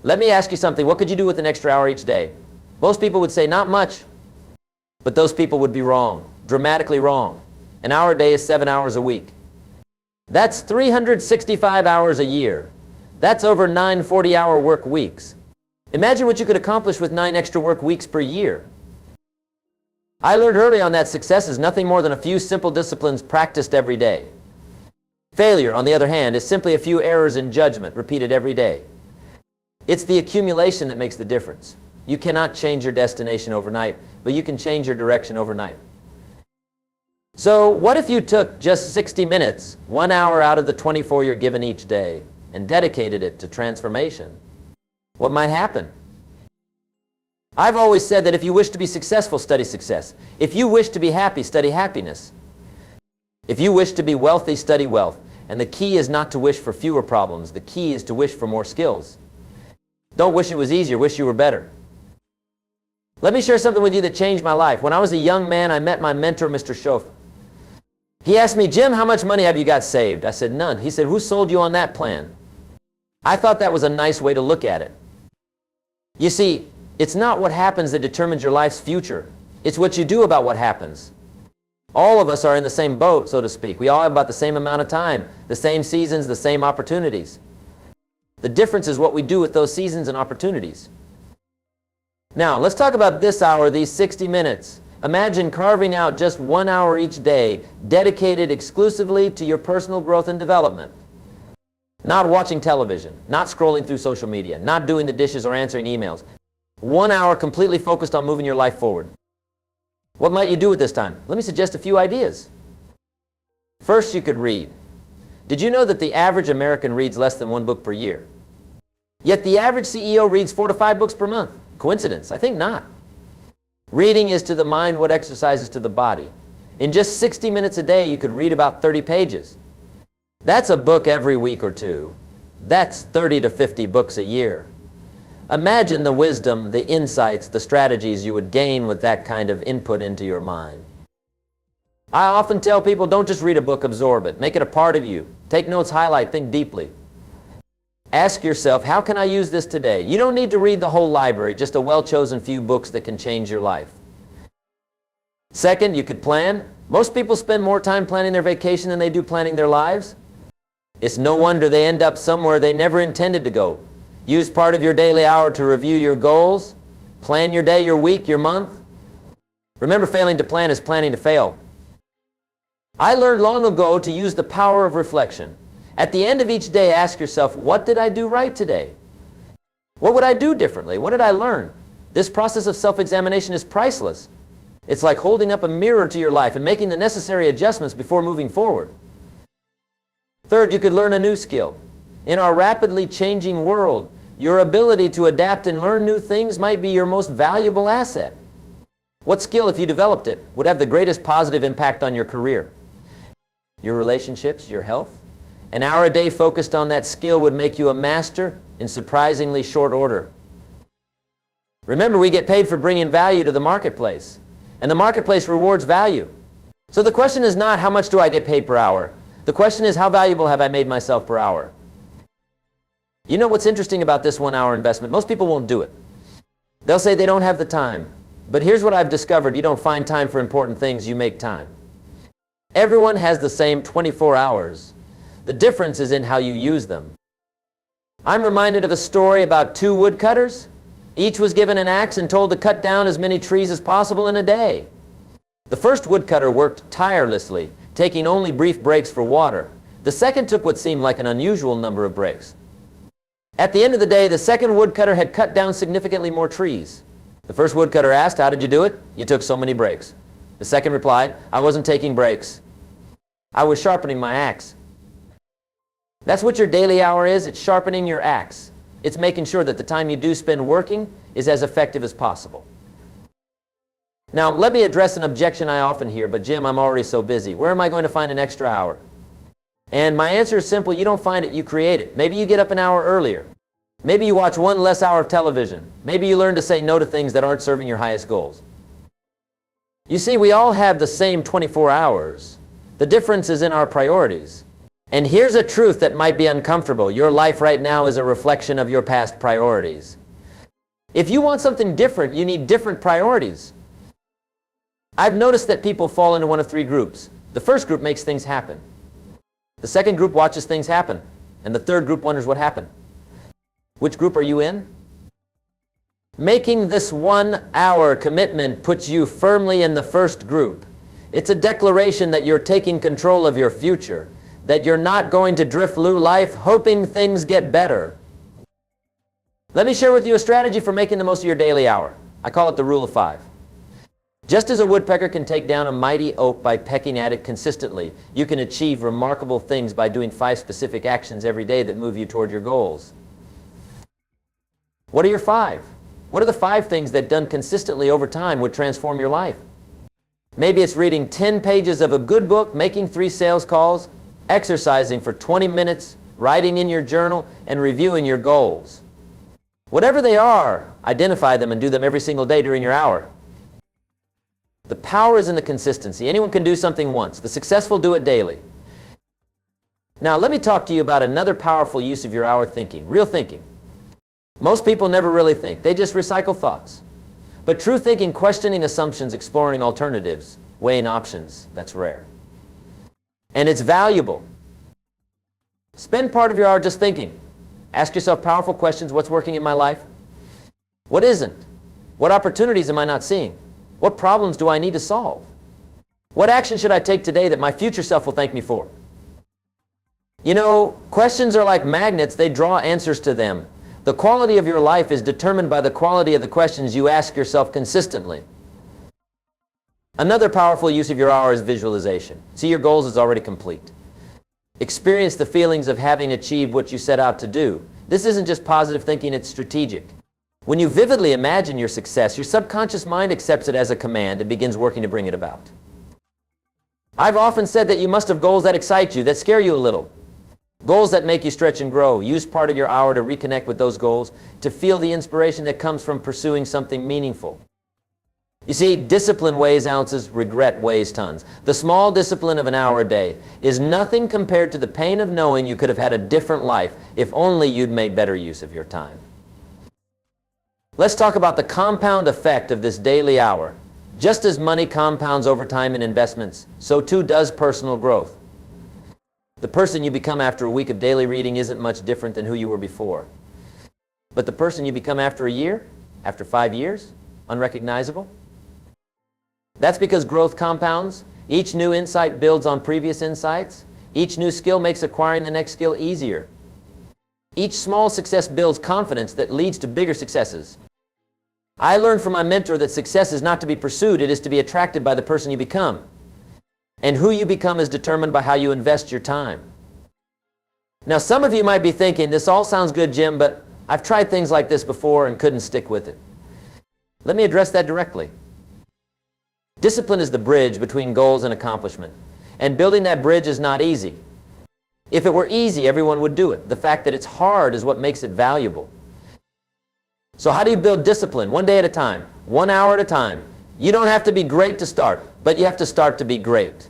Let me ask you something. What could you do with an extra hour each day? Most people would say not much, but those people would be wrong, dramatically wrong. An hour a day is 7 hours a week. That's 365 hours a year. That's over 9 40-hour work weeks. Imagine what you could accomplish with 9 extra work weeks per year. I learned early on that success is nothing more than a few simple disciplines practiced every day. Failure, on the other hand, is simply a few errors in judgment repeated every day. It's the accumulation that makes the difference. You cannot change your destination overnight, but you can change your direction overnight. So what if you took just 60 minutes, 1 hour out of the 24 you're given each day, and dedicated it to transformation? What might happen? I've always said that if you wish to be successful, study success. If you wish to be happy, study happiness. If you wish to be wealthy, study wealth. And the key is not to wish for fewer problems. The key is to wish for more skills. Don't wish it was easier, wish you were better. Let me share something with you that changed my life. When I was a young man, I met my mentor, Mr. Schoff. He asked me, Jim, how much money have you got saved? I said, none. He said, who sold you on that plan? I thought that was a nice way to look at it. You see, it's not what happens that determines your life's future. It's what you do about what happens. All of us are in the same boat, so to speak. We all have about the same amount of time, the same seasons, the same opportunities. The difference is what we do with those seasons and opportunities. Now, let's talk about this hour, these 60 minutes. Imagine carving out just 1 hour each day, dedicated exclusively to your personal growth and development. Not watching television, not scrolling through social media, not doing the dishes or answering emails. 1 hour completely focused on moving your life forward. What might you do with this time? Let me suggest a few ideas. First, you could read. Did you know that the average American reads less than 1 book per year? Yet the average CEO reads 4 to 5 books per month. Coincidence? I think not. Reading is to the mind what exercise is to the body. In just 60 minutes a day, you could read about 30 pages. That's a book every week or two. That's 30 to 50 books a year. Imagine the wisdom, the insights, the strategies you would gain with that kind of input into your mind. I often tell people, don't just read a book, absorb it. Make it a part of you. Take notes, highlight, think deeply. Ask yourself, how can I use this today? You don't need to read the whole library, just a well-chosen few books that can change your life. Second, you could plan. Most people spend more time planning their vacation than they do planning their lives. It's no wonder they end up somewhere they never intended to go. Use part of your daily hour to review your goals. Plan your day, your week, your month. Remember, failing to plan is planning to fail. I learned long ago to use the power of reflection. At the end of each day, ask yourself, what did I do right today? What would I do differently? What did I learn? This process of self-examination is priceless. It's like holding up a mirror to your life and making the necessary adjustments before moving forward. Third, you could learn a new skill. In our rapidly changing world, your ability to adapt and learn new things might be your most valuable asset. What skill, if you developed it, would have the greatest positive impact on your career? Your relationships, your health? An hour a day focused on that skill would make you a master in surprisingly short order. Remember, we get paid for bringing value to the marketplace, and the marketplace rewards value. So the question is not how much do I get paid per hour? The question is, how valuable have I made myself per hour? You know what's interesting about this 1 hour investment? Most people won't do it. They'll say they don't have the time. But here's what I've discovered. You don't find time for important things, you make time. Everyone has the same 24 hours. The difference is in how you use them. I'm reminded of a story about 2 woodcutters. Each was given an axe and told to cut down as many trees as possible in a day. The first woodcutter worked tirelessly, taking only brief breaks for water. The second took what seemed like an unusual number of breaks. At the end of the day, the second woodcutter had cut down significantly more trees. The first woodcutter asked, how did you do it? You took so many breaks. The second replied, I wasn't taking breaks. I was sharpening my axe. That's what your daily hour is. It's sharpening your axe. It's making sure that the time you do spend working is as effective as possible. Now, let me address an objection I often hear, but Jim, I'm already so busy. Where am I going to find an extra hour? And my answer is simple. You don't find it, you create it. Maybe you get up an hour earlier. Maybe you watch 1 less hour of television. Maybe you learn to say no to things that aren't serving your highest goals. You see, we all have the same 24 hours. The difference is in our priorities. And here's a truth that might be uncomfortable. Your life right now is a reflection of your past priorities. If you want something different, you need different priorities. I've noticed that people fall into one of three groups. The first group makes things happen. The second group watches things happen. And the third group wonders what happened. Which group are you in? Making this 1 hour commitment puts you firmly in the first group. It's a declaration that you're taking control of your future, that you're not going to drift through life hoping things get better. Let me share with you a strategy for making the most of your daily hour. I call it the rule of 5. Just as a woodpecker can take down a mighty oak by pecking at it consistently, you can achieve remarkable things by doing 5 specific actions every day that move you toward your goals. What are your 5? What are the 5 things that done consistently over time would transform your life? Maybe it's reading 10 pages of a good book, making 3 sales calls, exercising for 20 minutes, writing in your journal, and reviewing your goals. Whatever they are, identify them and do them every single day during your hour. The power is in the consistency. Anyone can do something once. The successful do it daily. Now, let me talk to you about another powerful use of your hour: thinking, real thinking. Most people never really think. They just recycle thoughts. But true thinking, questioning assumptions, exploring alternatives, weighing options, that's rare. And it's valuable. Spend part of your hour just thinking. Ask yourself powerful questions. What's working in my life? What isn't? What opportunities am I not seeing? What problems do I need to solve? What action should I take today that my future self will thank me for? You know, questions are like magnets. They draw answers to them. The quality of your life is determined by the quality of the questions you ask yourself consistently. Another powerful use of your hour is visualization. See your goals as already complete. Experience the feelings of having achieved what you set out to do. This isn't just positive thinking, it's strategic. When you vividly imagine your success, your subconscious mind accepts it as a command and begins working to bring it about. I've often said that you must have goals that excite you, that scare you a little. Goals that make you stretch and grow. Use part of your hour to reconnect with those goals, to feel the inspiration that comes from pursuing something meaningful. You see, discipline weighs ounces, regret weighs tons. The small discipline of an hour a day is nothing compared to the pain of knowing you could have had a different life if only you'd made better use of your time. Let's talk about the compound effect of this daily hour. Just as money compounds over time in investments, so too does personal growth. The person you become after a week of daily reading isn't much different than who you were before. But the person you become after a year, after 5 years, unrecognizable? That's because growth compounds. Each new insight builds on previous insights. Each new skill makes acquiring the next skill easier. Each small success builds confidence that leads to bigger successes. I learned from my mentor that success is not to be pursued, it is to be attracted by the person you become. And who you become is determined by how you invest your time. Now, some of you might be thinking, this all sounds good, Jim, but I've tried things like this before and couldn't stick with it. Let me address that directly. Discipline is the bridge between goals and accomplishment. And building that bridge is not easy. If it were easy, everyone would do it. The fact that it's hard is what makes it valuable. So how do you build discipline? 1 day at a time, 1 hour at a time. You don't have to be great to start, but you have to start to be great.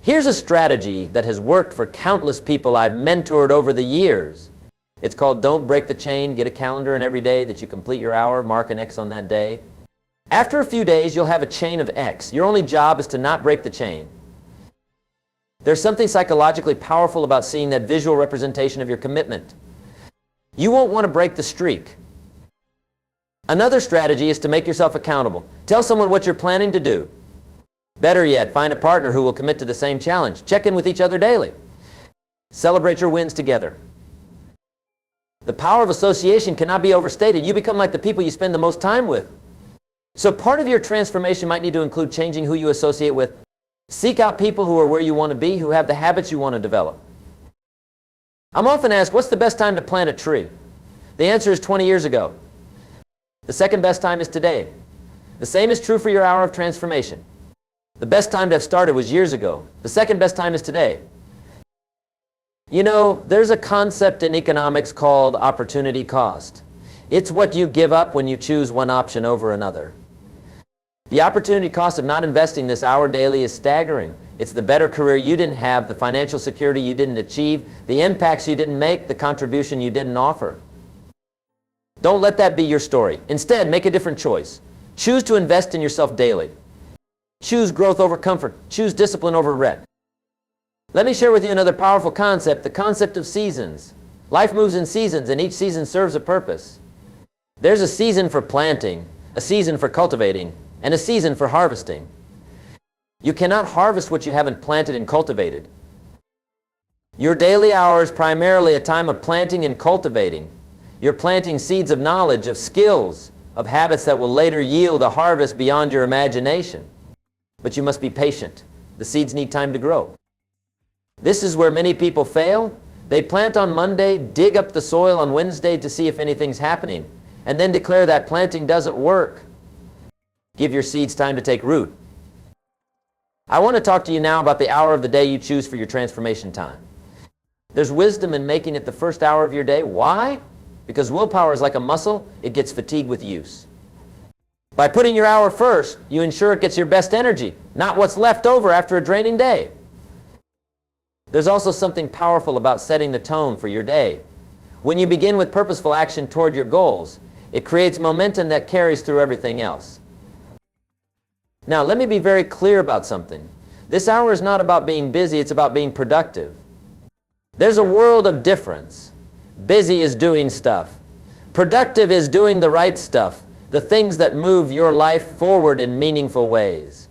Here's a strategy that has worked for countless people I've mentored over the years. It's called Don't Break the Chain. Get a calendar, and every day that you complete your hour, mark an X on that day. After a few days, you'll have a chain of X. Your only job is to not break the chain. There's something psychologically powerful about seeing that visual representation of your commitment. You won't want to break the streak. Another strategy is to make yourself accountable. Tell someone what you're planning to do. Better yet, find a partner who will commit to the same challenge. Check in with each other daily. Celebrate your wins together. The power of association cannot be overstated. You become like the people you spend the most time with. So part of your transformation might need to include changing who you associate with. Seek out people who are where you want to be, who have the habits you want to develop. I'm often asked, what's the best time to plant a tree? The answer is 20 years ago. The second best time is today. The same is true for your hour of transformation. The best time to have started was years ago. The second best time is today. You know, there's a concept in economics called opportunity cost. It's what you give up when you choose one option over another. The opportunity cost of not investing this hour daily is staggering. It's the better career you didn't have, the financial security you didn't achieve, the impacts you didn't make, the contribution you didn't offer. Don't let that be your story. Instead, make a different choice. Choose to invest in yourself daily. Choose growth over comfort. Choose discipline over regret. Let me share with you another powerful concept, the concept of seasons. Life moves in seasons, and each season serves a purpose. There's a season for planting, a season for cultivating, and a season for harvesting. You cannot harvest what you haven't planted and cultivated. Your daily hour is primarily a time of planting and cultivating. You're planting seeds of knowledge, of skills, of habits that will later yield a harvest beyond your imagination. But you must be patient. The seeds need time to grow. This is where many people fail. They plant on Monday, dig up the soil on Wednesday to see if anything's happening, and then declare that planting doesn't work. Give your seeds time to take root. I want to talk to you now about the hour of the day you choose for your transformation time. There's wisdom in making it the first hour of your day. Why? Because willpower is like a muscle. It gets fatigued with use. By putting your hour first, you ensure it gets your best energy, not what's left over after a draining day. There's also something powerful about setting the tone for your day. When you begin with purposeful action toward your goals, it creates momentum that carries through everything else. Now, let me be very clear about something. This hour is not about being busy, it's about being productive. There's a world of difference. Busy is doing stuff. Productive is doing the right stuff, the things that move your life forward in meaningful ways.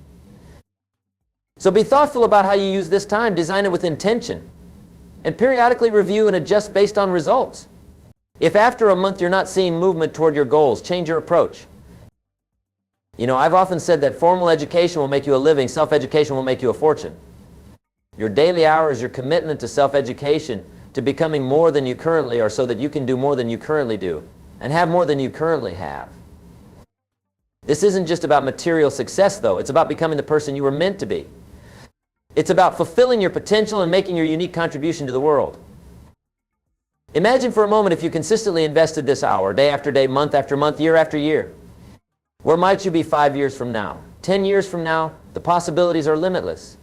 So be thoughtful about how you use this time, design it with intention, and periodically review and adjust based on results. If after a month you're not seeing movement toward your goals, change your approach. You know, I've often said that formal education will make you a living, self-education will make you a fortune. Your daily hour is your commitment to self-education, to becoming more than you currently are so that you can do more than you currently do and have more than you currently have. This isn't just about material success, though. It's about becoming the person you were meant to be. It's about fulfilling your potential and making your unique contribution to the world. Imagine for a moment if you consistently invested this hour, day after day, month after month, year after year. Where might you be 5 years from now? 10 years from now? The possibilities are limitless.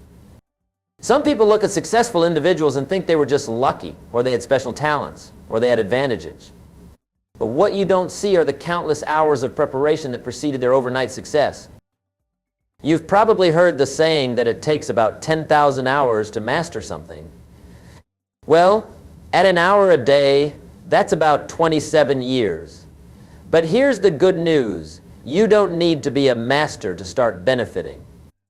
Some people look at successful individuals and think they were just lucky, or they had special talents, or they had advantages. But what you don't see are the countless hours of preparation that preceded their overnight success. You've probably heard the saying that it takes about 10,000 hours to master something. Well, at an hour a day, that's about 27 years. But here's the good news. You don't need to be a master to start benefiting.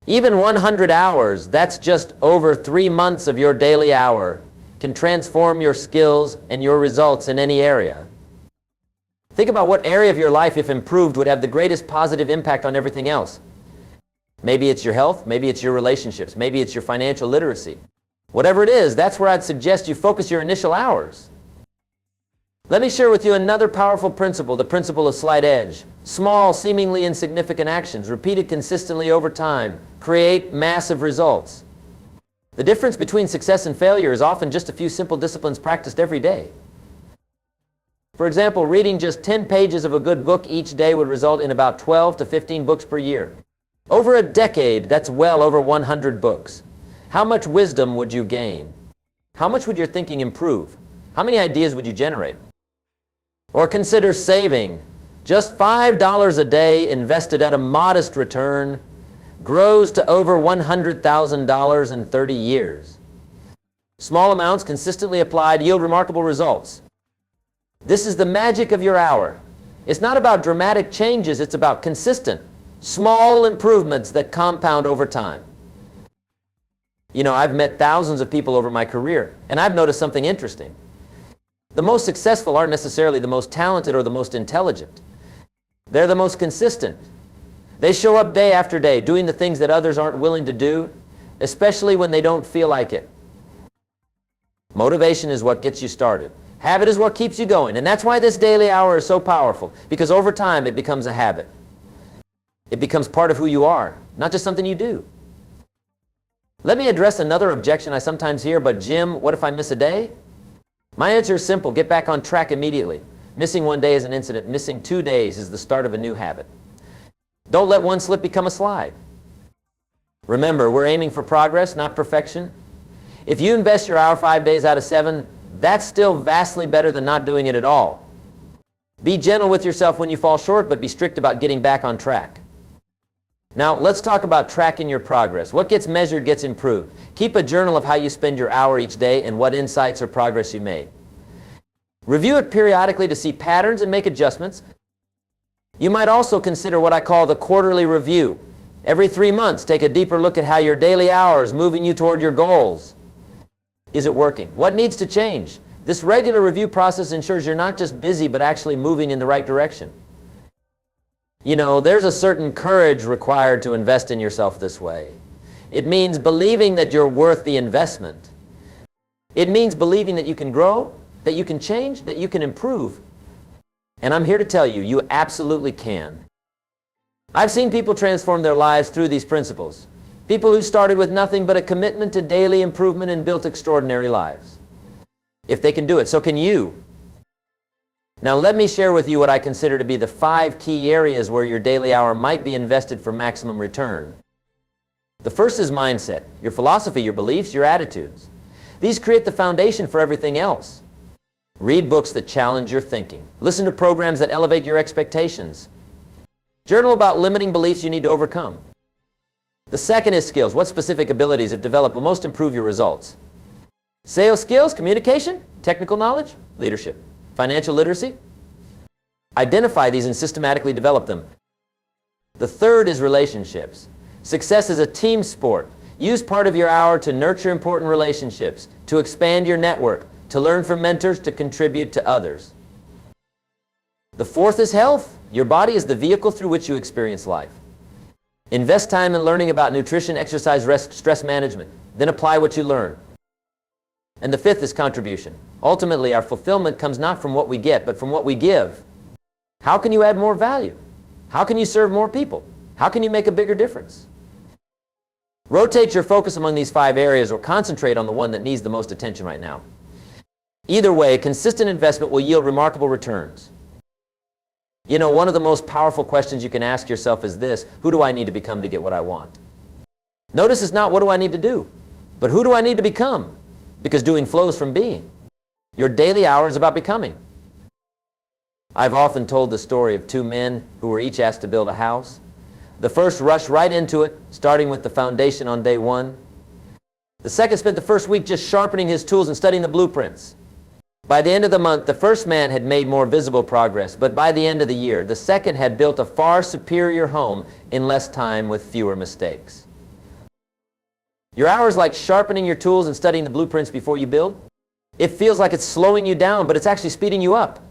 Even 100 hours, that's just over 3 months of your daily hour, can transform your skills and your results in any area. Think about what area of your life, if improved, would have the greatest positive impact on everything else. Maybe it's your health, maybe it's your relationships, maybe it's your financial literacy. Whatever it is, that's where I'd suggest you focus your initial hours. Let me share with you another powerful principle, the principle of slight edge. Small, seemingly insignificant actions, repeated consistently over time, create massive results. The difference between success and failure is often just a few simple disciplines practiced every day. For example, reading just 10 pages of a good book each day would result in about 12 to 15 books per year. Over a decade, that's well over 100 books. How much wisdom would you gain? How much would your thinking improve? How many ideas would you generate? Or consider saving. Just $5 a day invested at a modest return grows to over $100,000 in 30 years. Small amounts consistently applied yield remarkable results. This is the magic of your hour. It's not about dramatic changes, it's about consistent, small improvements that compound over time. You know, I've met thousands of people over my career, and I've noticed something interesting. The most successful aren't necessarily the most talented or the most intelligent. They're the most consistent. They show up day after day doing the things that others aren't willing to do, especially when they don't feel like it. Motivation is what gets you started. Habit is what keeps you going. And that's why this daily hour is so powerful, because over time it becomes a habit. It becomes part of who you are, not just something you do. Let me address another objection I sometimes hear, but Jim, what if I miss a day? My answer is simple. Get back on track immediately. Missing one day is an incident. Missing 2 days is the start of a new habit. Don't let one slip become a slide. Remember, we're aiming for progress, not perfection. If you invest your hour 5 days out of 7, that's still vastly better than not doing it at all. Be gentle with yourself when you fall short, but be strict about getting back on track. Now, let's talk about tracking your progress. What gets measured gets improved. Keep a journal of how you spend your hour each day and what insights or progress you made. Review it periodically to see patterns and make adjustments. You might also consider what I call the quarterly review. Every 3 months, take a deeper look at how your daily hours moving you toward your goals. Is it working? What needs to change? This regular review process ensures you're not just busy, but actually moving in the right direction. You know, there's a certain courage required to invest in yourself this way. It means believing that you're worth the investment. It means believing that you can grow, that you can change, that you can improve. And I'm here to tell you, you absolutely can. I've seen people transform their lives through these principles. People who started with nothing but a commitment to daily improvement and built extraordinary lives. If they can do it, so can you. Now let me share with you what I consider to be the 5 key areas where your daily hour might be invested for maximum return. The first is mindset, your philosophy, your beliefs, your attitudes. These create the foundation for everything else. Read books that challenge your thinking. Listen to programs that elevate your expectations. Journal about limiting beliefs you need to overcome. The second is skills. What specific abilities, if developed, will most improve your results? Sales skills, communication, technical knowledge, leadership, financial literacy. Identify these and systematically develop them. The third is relationships. Success is a team sport. Use part of your hour to nurture important relationships, to expand your network, to learn from mentors, to contribute to others. The fourth is health. Your body is the vehicle through which you experience life. Invest time in learning about nutrition, exercise, rest, stress management. Then apply what you learn. And the fifth is contribution. Ultimately, our fulfillment comes not from what we get, but from what we give. How can you add more value? How can you serve more people? How can you make a bigger difference? Rotate your focus among these 5 areas or concentrate on the one that needs the most attention right now. Either way, consistent investment will yield remarkable returns. You know, one of the most powerful questions you can ask yourself is this: who do I need to become to get what I want? Notice it's not what do I need to do, but who do I need to become? Because doing flows from being. Your daily hour is about becoming. I've often told the story of 2 men who were each asked to build a house. The first rushed right into it, starting with the foundation on day 1. The second spent the first week just sharpening his tools and studying the blueprints. By the end of the month, the first man had made more visible progress, but by the end of the year, the second had built a far superior home in less time with fewer mistakes. Your hour is like sharpening your tools and studying the blueprints before you build. It feels like it's slowing you down, but it's actually speeding you up.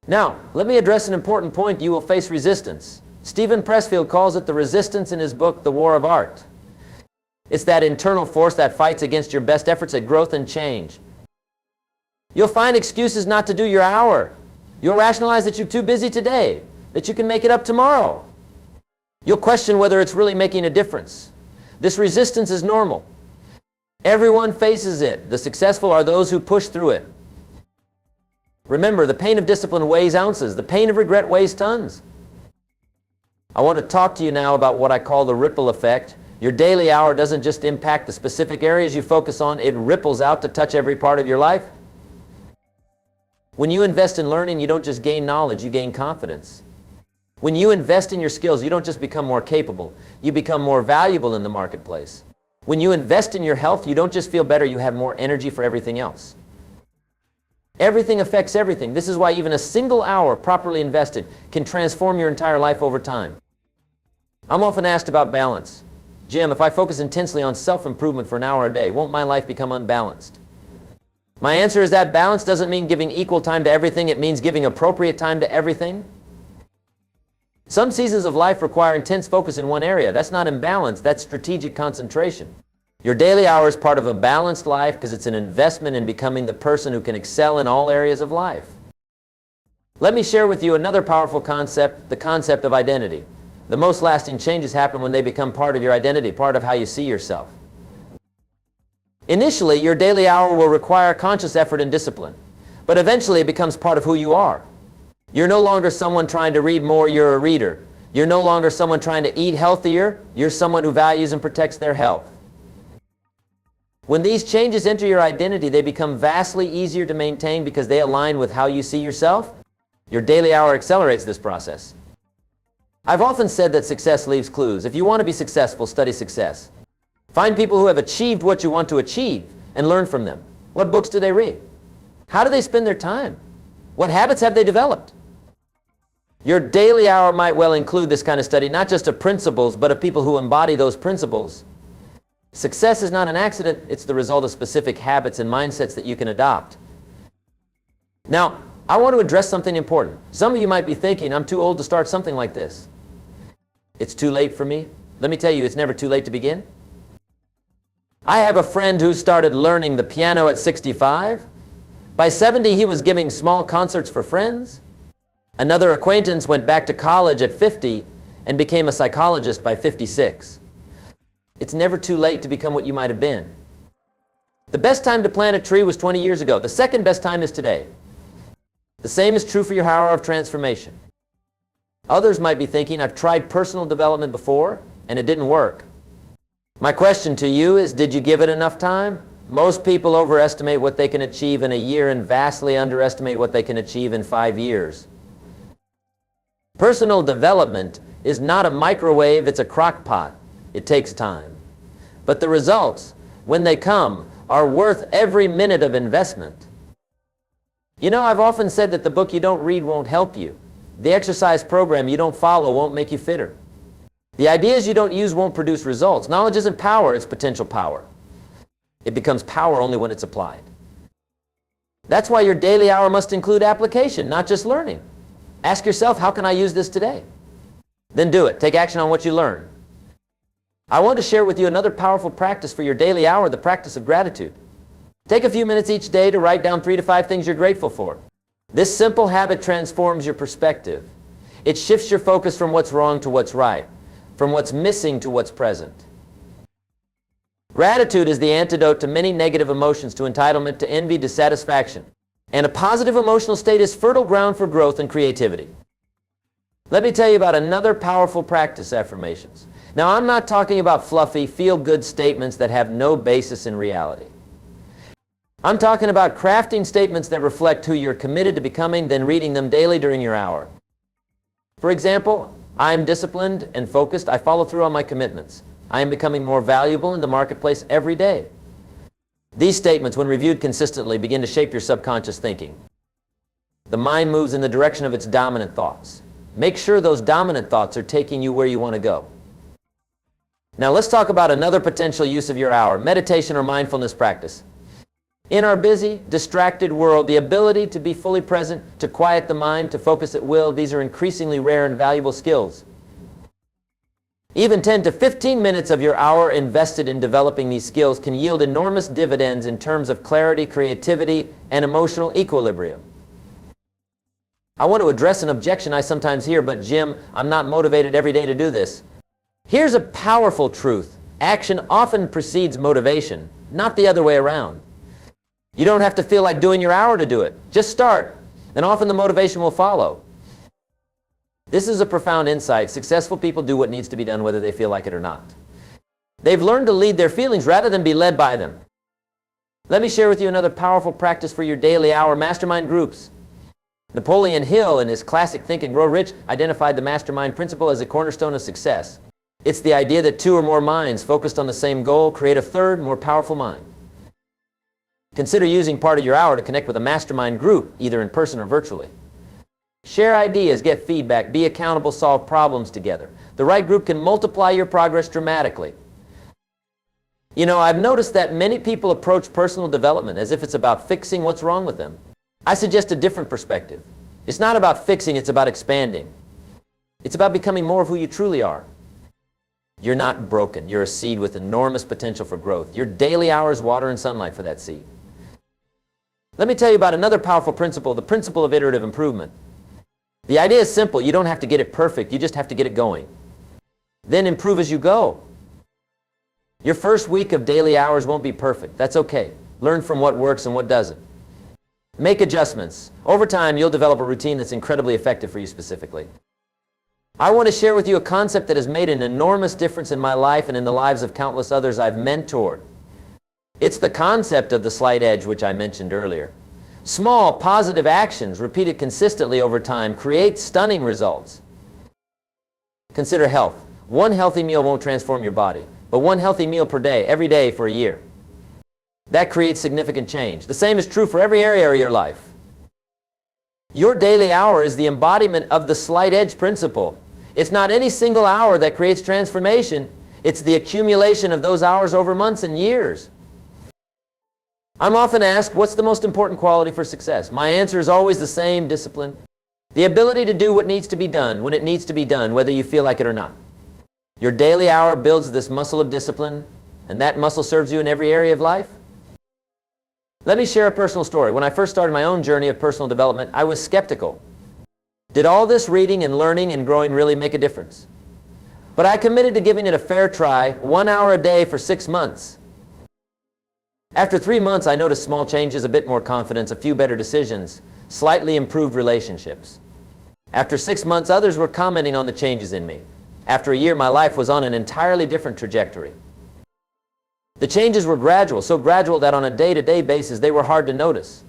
Now, let me address an important point. You will face resistance. Stephen Pressfield calls it the resistance in his book, The War of Art. It's that internal force that fights against your best efforts at growth and change. You'll find excuses not to do your hour. You'll rationalize that you're too busy today, that you can make it up tomorrow. You'll question whether it's really making a difference. This resistance is normal. Everyone faces it. The successful are those who push through it. Remember, the pain of discipline weighs ounces. The pain of regret weighs tons. I want to talk to you now about what I call the ripple effect. Your daily hour doesn't just impact the specific areas you focus on. It ripples out to touch every part of your life. When you invest in learning, you don't just gain knowledge, you gain confidence. When you invest in your skills, you don't just become more capable, you become more valuable in the marketplace. When you invest in your health, you don't just feel better, you have more energy for everything else. Everything affects everything. This is why even a single hour properly invested can transform your entire life over time. I'm often asked about balance. Jim, if I focus intensely on self-improvement for an hour a day, won't my life become unbalanced? My answer is that balance doesn't mean giving equal time to everything. It means giving appropriate time to everything. Some seasons of life require intense focus in one area. That's not imbalance, that's strategic concentration. Your daily hour is part of a balanced life because it's an investment in becoming the person who can excel in all areas of life. Let me share with you another powerful concept, the concept of identity. The most lasting changes happen when they become part of your identity, part of how you see yourself. Initially, your daily hour will require conscious effort and discipline, but eventually it becomes part of who you are. You're no longer someone trying to read more, you're a reader. You're no longer someone trying to eat healthier. You're someone who values and protects their health. When these changes enter your identity, they become vastly easier to maintain because they align with how you see yourself. Your daily hour accelerates this process. I've often said that success leaves clues. If you want to be successful, study success. Find people who have achieved what you want to achieve and learn from them. What books do they read? How do they spend their time? What habits have they developed? Your daily hour might well include this kind of study, not just of principles, but of people who embody those principles. Success is not an accident. It's the result of specific habits and mindsets that you can adopt. Now, I want to address something important. Some of you might be thinking, I'm too old to start something like this. It's too late for me. Let me tell you, it's never too late to begin. I have a friend who started learning the piano at 65. By 70, he was giving small concerts for friends. Another acquaintance went back to college at 50 and became a psychologist by 56. It's never too late to become what you might have been. The best time to plant a tree was 20 years ago. The second best time is today. The same is true for your hour of transformation. Others might be thinking, I've tried personal development before and it didn't work. My question to you is, did you give it enough time? Most people overestimate what they can achieve in a year and vastly underestimate what they can achieve in 5 years. Personal development is not a microwave, it's a crock pot. It takes time. But the results, when they come, are worth every minute of investment. You know, I've often said that the book you don't read won't help you. The exercise program you don't follow won't make you fitter. The ideas you don't use won't produce results. Knowledge isn't power, it's potential power. It becomes power only when it's applied. That's why your daily hour must include application, not just learning. Ask yourself, how can I use this today? Then do it. Take action on what you learn. I want to share with you another powerful practice for your daily hour, the practice of gratitude. Take a few minutes each day to write down 3 to 5 things you're grateful for. This simple habit transforms your perspective. It shifts your focus from what's wrong to what's right, from what's missing to what's present. Gratitude is the antidote to many negative emotions, to entitlement, to envy, dissatisfaction. And a positive emotional state is fertile ground for growth and creativity. Let me tell you about another powerful practice, affirmations. Now, I'm not talking about fluffy, feel-good statements that have no basis in reality. I'm talking about crafting statements that reflect who you're committed to becoming, then reading them daily during your hour. For example, I am disciplined and focused. I follow through on my commitments. I am becoming more valuable in the marketplace every day. These statements, when reviewed consistently, begin to shape your subconscious thinking. The mind moves in the direction of its dominant thoughts. Make sure those dominant thoughts are taking you where you want to go. Now let's talk about another potential use of your hour, meditation or mindfulness practice. In our busy, distracted world, the ability to be fully present, to quiet the mind, to focus at will, these are increasingly rare and valuable skills. Even 10 to 15 minutes of your hour invested in developing these skills can yield enormous dividends in terms of clarity, creativity, and emotional equilibrium. I want to address an objection I sometimes hear, but Jim, I'm not motivated every day to do this. Here's a powerful truth. Action often precedes motivation, not the other way around. You don't have to feel like doing your hour to do it. Just start, and often the motivation will follow. This is a profound insight. Successful people do what needs to be done whether they feel like it or not. They've learned to lead their feelings rather than be led by them. Let me share with you another powerful practice for your daily hour, mastermind groups. Napoleon Hill, in his classic Think and Grow Rich, identified the mastermind principle as a cornerstone of success. It's the idea that 2 or more minds focused on the same goal create a third, more powerful mind. Consider using part of your hour to connect with a mastermind group, either in person or virtually. Share ideas, get feedback, be accountable, solve problems together. The right group can multiply your progress dramatically. You know, I've noticed that many people approach personal development as if it's about fixing what's wrong with them. I suggest a different perspective. It's not about fixing, it's about expanding. It's about becoming more of who you truly are. You're not broken. You're a seed with enormous potential for growth. Your daily hour is water and sunlight for that seed. Let me tell you about another powerful principle, the principle of iterative improvement. The idea is simple. You don't have to get it perfect. You just have to get it going. Then improve as you go. Your first week of daily hours won't be perfect. That's okay. Learn from what works and what doesn't. Make adjustments. Over time, you'll develop a routine that's incredibly effective for you specifically. I want to share with you a concept that has made an enormous difference in my life and in the lives of countless others I've mentored. It's the concept of the slight edge, which I mentioned earlier. Small, positive actions repeated consistently over time create stunning results. Consider health. One healthy meal won't transform your body, but one healthy meal per day, every day for a year. That creates significant change. The same is true for every area of your life. Your daily hour is the embodiment of the slight edge principle. It's not any single hour that creates transformation. It's the accumulation of those hours over months and years. I'm often asked, what's the most important quality for success? My answer is always the same: discipline. The ability to do what needs to be done when it needs to be done, whether you feel like it or not. Your daily hour builds this muscle of discipline, and that muscle serves you in every area of life. Let me share a personal story. When I first started my own journey of personal development, I was skeptical. Did all this reading and learning and growing really make a difference? But I committed to giving it a fair try, 1 hour a day for 6 months. After 3 months, I noticed small changes, a bit more confidence, a few better decisions, slightly improved relationships. After 6 months, others were commenting on the changes in me. After a year, my life was on an entirely different trajectory. The changes were gradual, so gradual that on a day-to-day basis they were hard to notice.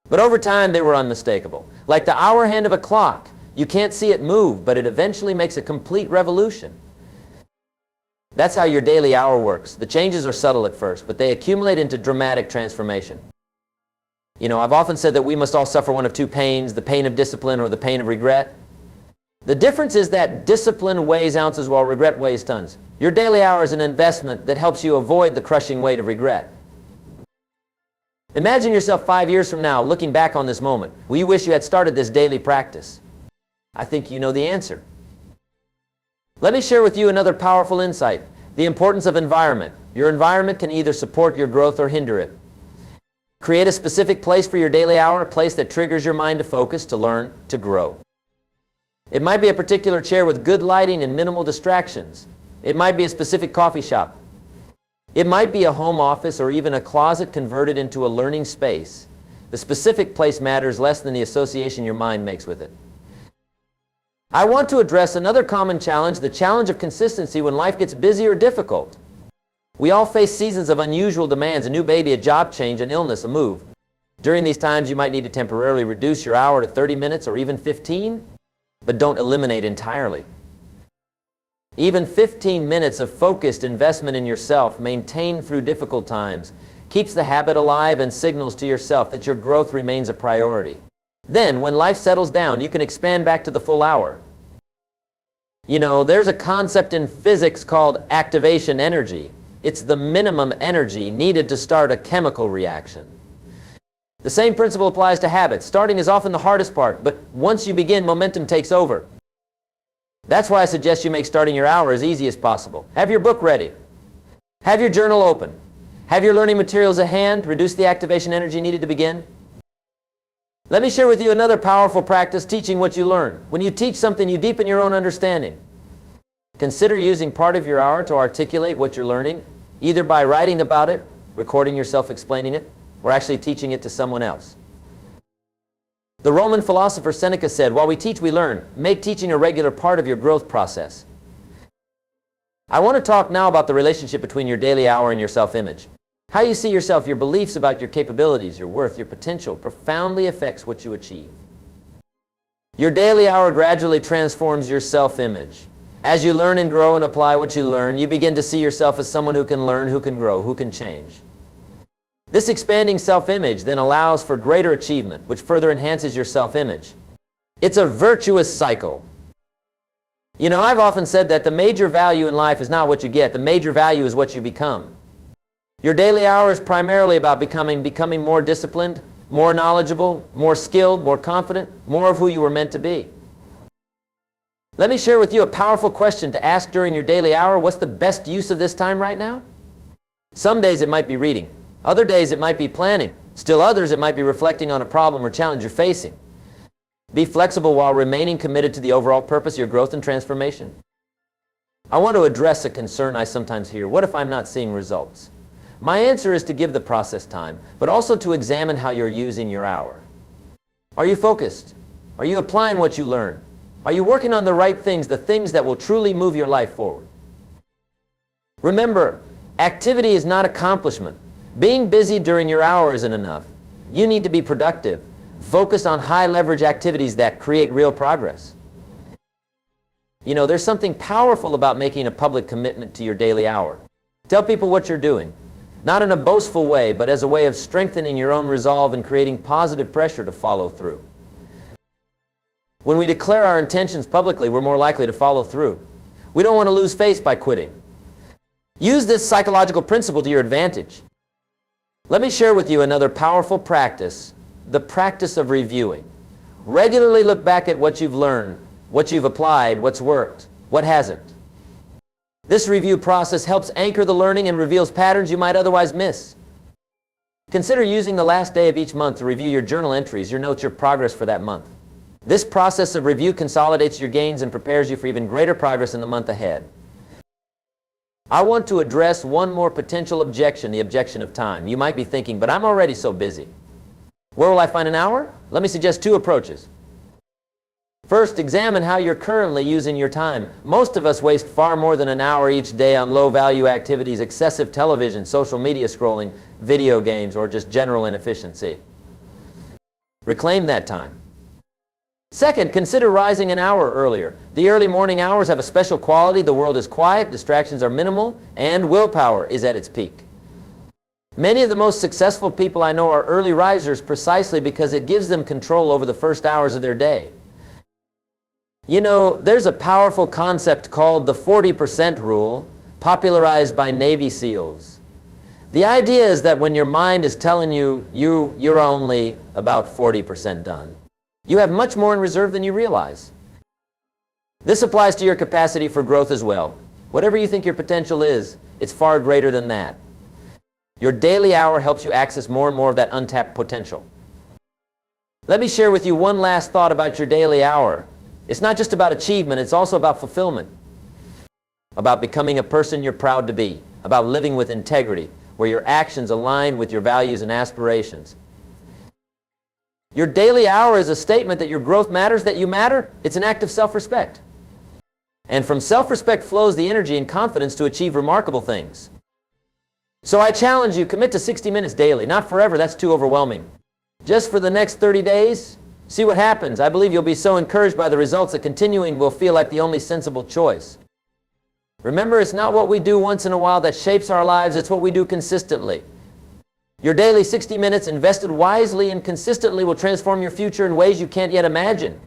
But over time they were unmistakable. Like the hour hand of a clock, you can't see it move, but it eventually makes a complete revolution. That's how your daily hour works. The changes are subtle at first, but they accumulate into dramatic transformation. You know, I've often said that we must all suffer one of two pains, the pain of discipline or the pain of regret. The difference is that discipline weighs ounces while regret weighs tons. Your daily hour is an investment that helps you avoid the crushing weight of regret. Imagine yourself 5 years from now looking back on this moment. Will you wish you had started this daily practice? I think you know the answer. Let me share with you another powerful insight: the importance of environment. Your environment can either support your growth or hinder it. Create a specific place for your daily hour, a place that triggers your mind to focus, to learn, to grow. It might be a particular chair with good lighting and minimal distractions. It might be a specific coffee shop. It might be a home office or even a closet converted into a learning space. The specific place matters less than the association your mind makes with it. I want to address another common challenge, the challenge of consistency when life gets busy or difficult. We all face seasons of unusual demands: a new baby, a job change, an illness, a move. During these times you might need to temporarily reduce your hour to 30 minutes or even 15, but don't eliminate entirely. Even 15 minutes of focused investment in yourself, maintained through difficult times, keeps the habit alive and signals to yourself that your growth remains a priority. Then, when life settles down, you can expand back to the full hour. You know, there's a concept in physics called activation energy. It's the minimum energy needed to start a chemical reaction. The same principle applies to habits. Starting is often the hardest part, but once you begin, momentum takes over. That's why I suggest you make starting your hour as easy as possible. Have your book ready. Have your journal open. Have your learning materials at hand. Reduce the activation energy needed to begin. Let me share with you another powerful practice: teaching what you learn. When you teach something, you deepen your own understanding. Consider using part of your hour to articulate what you're learning, either by writing about it, recording yourself explaining it, or actually teaching it to someone else. The Roman philosopher Seneca said, "While we teach, we learn. Make teaching a regular part of your growth process." I want to talk now about the relationship between your daily hour and your self-image. How you see yourself, your beliefs about your capabilities, your worth, your potential, profoundly affects what you achieve. Your daily hour gradually transforms your self-image. As you learn and grow and apply what you learn, you begin to see yourself as someone who can learn, who can grow, who can change. This expanding self-image then allows for greater achievement, which further enhances your self-image. It's a virtuous cycle. You know, I've often said that the major value in life is not what you get. The major value is what you become. Your daily hour is primarily about becoming more disciplined, more knowledgeable, more skilled, more confident, more of who you were meant to be. Let me share with you a powerful question to ask during your daily hour. What's the best use of this time right now? Some days it might be reading. Other days it might be planning. Still others it might be reflecting on a problem or challenge you're facing. Be flexible while remaining committed to the overall purpose of your growth and transformation. I want to address a concern I sometimes hear. What if I'm not seeing results? My answer is to give the process time, but also to examine how you're using your hour. Are you focused? Are you applying what you learn? Are you working on the right things, the things that will truly move your life forward? Remember, activity is not accomplishment. Being busy during your hour isn't enough. You need to be productive. Focus on high leverage activities that create real progress. You know, there's something powerful about making a public commitment to your daily hour. Tell people what you're doing, not in a boastful way, but as a way of strengthening your own resolve and creating positive pressure to follow through. When we declare our intentions publicly, we're more likely to follow through. We don't want to lose face by quitting. Use this psychological principle to your advantage. Let me share with you another powerful practice, the practice of reviewing. Regularly look back at what you've learned, what you've applied, what's worked, what hasn't. This review process helps anchor the learning and reveals patterns you might otherwise miss. Consider using the last day of each month to review your journal entries, your notes, your progress for that month. This process of review consolidates your gains and prepares you for even greater progress in the month ahead. I want to address one more potential objection, the objection of time. You might be thinking, but I'm already so busy. Where will I find an hour? Let me suggest two approaches. First, examine how you're currently using your time. Most of us waste far more than an hour each day on low-value activities, excessive television, social media scrolling, video games, or just general inefficiency. Reclaim that time. Second, consider rising an hour earlier. The early morning hours have a special quality. The world is quiet, distractions are minimal, and willpower is at its peak. Many of the most successful people I know are early risers precisely because it gives them control over the first hours of their day. You know, there's a powerful concept called the 40% rule, popularized by Navy SEALs. The idea is that when your mind is telling you you're only about 40% done, you have much more in reserve than you realize. This applies to your capacity for growth as well. Whatever you think your potential is, it's far greater than that. Your daily hour helps you access more and more of that untapped potential. Let me share with you one last thought about your daily hour. It's not just about achievement, it's also about fulfillment, about becoming a person you're proud to be, about living with integrity, where your actions align with your values and aspirations. Your daily hour is a statement that your growth matters, that you matter. It's an act of self-respect. And from self-respect flows the energy and confidence to achieve remarkable things. So I challenge you, commit to 60 minutes daily. Not forever, that's too overwhelming. Just for the next 30 days, see what happens. I believe you'll be so encouraged by the results that continuing will feel like the only sensible choice. Remember, it's not what we do once in a while that shapes our lives, it's what we do consistently. Your daily 60 minutes invested wisely and consistently will transform your future in ways you can't yet imagine.